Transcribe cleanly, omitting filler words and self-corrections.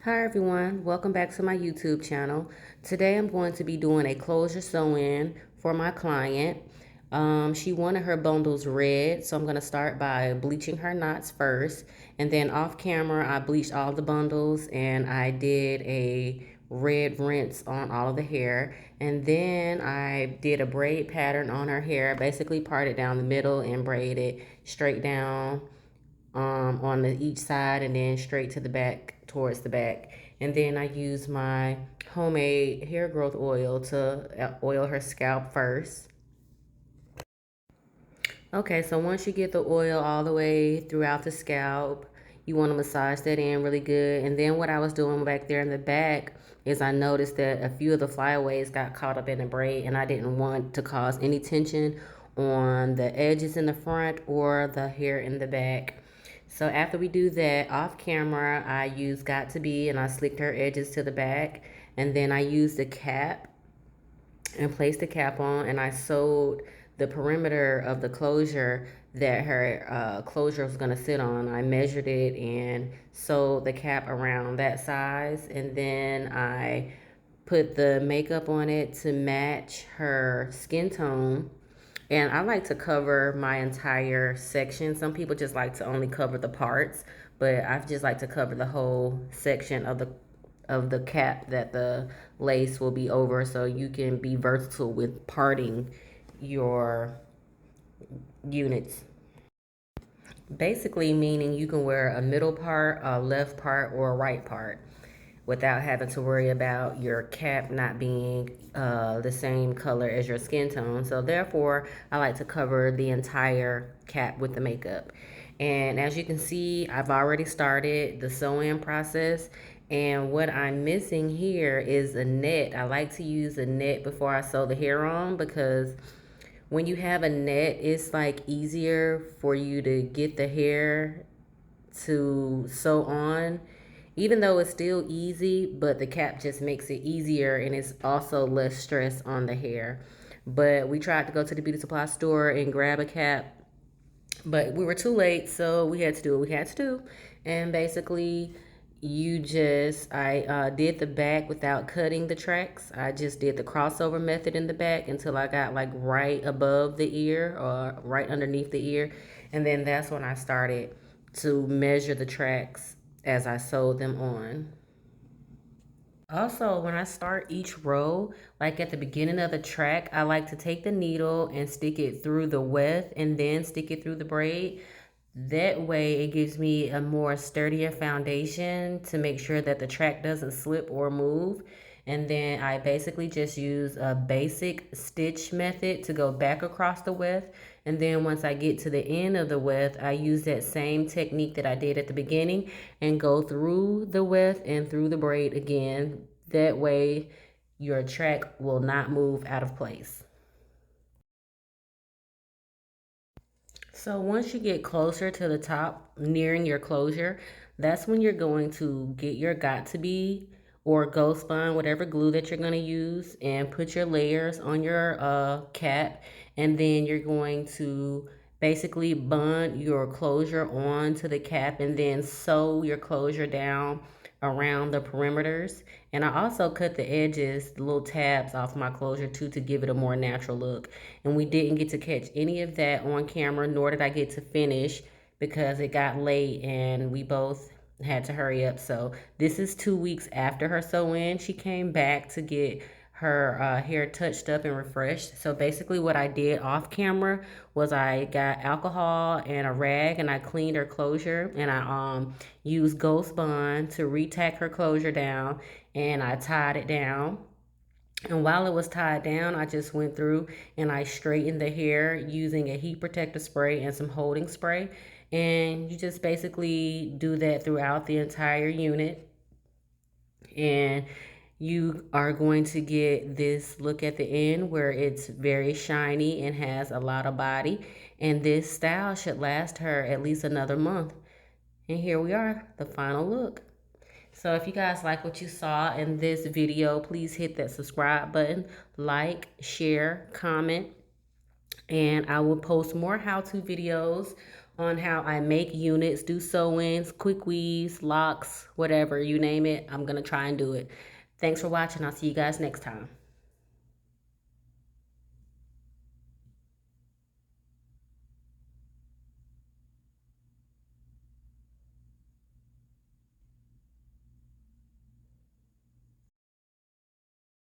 Hi everyone, welcome back to my YouTube channel. Today I'm going to be doing a closure sew-in for my client. She wanted her bundles red, so I'm going to start by bleaching her knots first. And then off camera, I bleached all the bundles and I did a red rinse on all of the hair. And then I did a braid pattern on her hair, basically parted down the middle and braided straight down on each side and then straight to the back, towards the back. And then I use my homemade hair growth oil to oil her scalp first. Okay, so once you get the oil all the way throughout the scalp, you want to massage that in really good. And then what I was doing back there in the back is I noticed that a few of the flyaways got caught up in the braid, and I didn't want to cause any tension on the edges in the front or the hair in the back. So after we do that, off camera, I used Got to Be and I slicked her edges to the back. And then I used the cap and placed the cap on, and I sewed the perimeter of the closure that her closure was going to sit on. I measured it and sewed the cap around that size, and then I put the makeup on it to match her skin tone. And I like to cover my entire section. Some people just like to only cover the parts, but I just like to cover the whole section of the cap that the lace will be over, so you can be versatile with parting your units. Basically meaning you can wear a middle part, a left part, or a right part without having to worry about your cap not being the same color as your skin tone. So therefore, I like to cover the entire cap with the makeup. And as you can see, I've already started the sew-in process. And what I'm missing here is a net. I like to use a net before I sew the hair on, because when you have a net, it's like easier for you to get the hair to sew on, even though it's still easy, but the cap just makes it easier and it's also less stress on the hair. But we tried to go to the beauty supply store and grab a cap, but we were too late, so we had to do what we had to do. And basically, I did the back without cutting the tracks. I just did the crossover method in the back until I got like right above the ear or right underneath the ear. And then that's when I started to measure the tracks as I sewed them on. Also, when I start each row, like at the beginning of the track, I like to take the needle and stick it through the weft and then stick it through the braid. That way, it gives me a more sturdier foundation to make sure that the track doesn't slip or move. And then I basically just use a basic stitch method to go back across the weft. And then once I get to the end of the weft, I use that same technique that I did at the beginning and go through the weft and through the braid again. That way, your track will not move out of place. So once you get closer to the top, nearing your closure, that's when you're going to get your Got to Be or Ghost Bond, whatever glue that you're going to use, and put your layers on your cap. And then you're going to basically bond your closure onto the cap and then sew your closure down around the perimeters. And I also cut the edges, the little tabs off my closure too, to give it a more natural look. And we didn't get to catch any of that on camera, nor did I get to finish because it got late and we both had to hurry up. So this is 2 weeks after her sew-in. She came back to get her hair touched up and refreshed. So basically what I did off camera was I got alcohol and a rag and I cleaned her closure, and I used Ghost Bond to re-tack her closure down, and I tied it down. And while it was tied down, I just went through and I straightened the hair using a heat protector spray and some holding spray. And you just basically do that throughout the entire unit. And you are going to get this look at the end where it's very shiny and has a lot of body. And this style should last her at least another month. And here we are, the final look. So if you guys like what you saw in this video, please hit that subscribe button, like, share, comment, and I will post more how-to videos on how I make units, do sew-ins, quick weaves, locks, whatever, you name it. I'm going to try and do it. Thanks for watching. I'll see you guys next time.